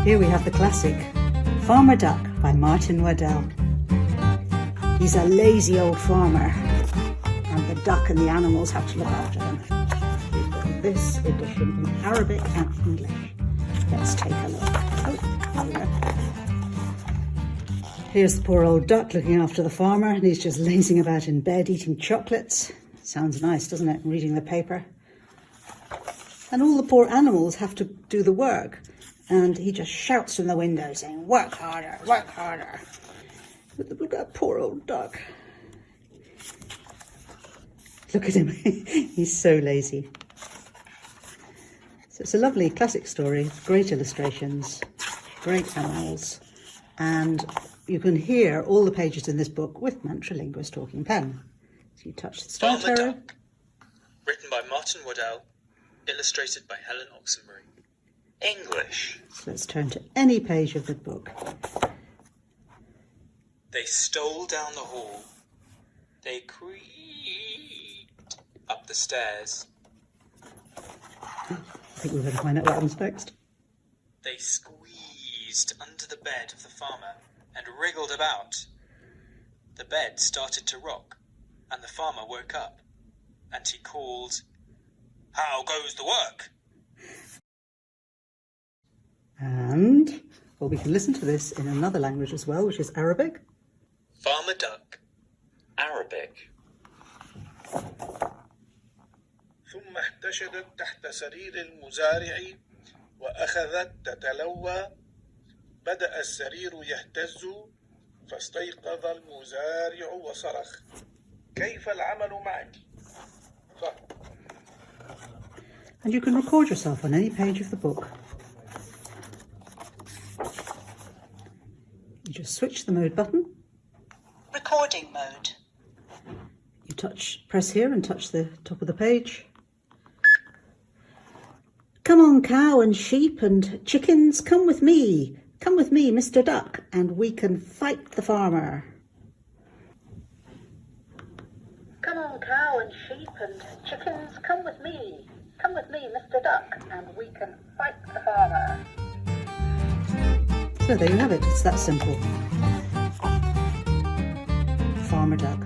Here we have the classic Farmer Duck by Martin Waddell. He's a lazy old farmer, and the duck and the animals have to look after him. We've got this edition in Arabic and English. Let's take a look. Oh, there we go. Here's the poor old duck looking after the farmer, and he's just lazing about in bed eating chocolates. Sounds nice, doesn't it? Reading the paper. And all the poor animals have to do the work. And he just shouts from the window saying, work harder, work harder. Look at that poor old duck. Look at him, he's so lazy. So it's a lovely classic story, great illustrations, great animals. And you can hear all the pages in this book with Mantra Lingua Talking PEN. So you touch the start arrow. Written by Martin Waddell, illustrated by Helen Oxenbury. English. So let's turn to any page of the book. They stole down the hall. They creaked up the stairs. I think we're going to find out what comes next. They squeezed under the bed of the farmer and wriggled about. The bed started to rock, and the farmer woke up, and he called, "How goes the work?" And, well, we can listen to this in another language as well, which is Arabic. Farmer Duck, Arabic. ثم احتشدت تحت سرير المزارع وأخذت تتلوى. بدأ السرير يهتز فاستيقظ المزارع وصرخ: كيف العمل معك؟ And you can record yourself on any page of the book. You just switch the mode button. Recording mode. You press here and touch the top of the page. Come on, cow and sheep and chickens, come with me. Come with me, Mr. Duck, and we can fight the farmer. Come on, cow and sheep and chickens, come with me. Come with me, Mr. Duck, and we can fight the farmer. So there you have it, it's that simple. Farmer Duck.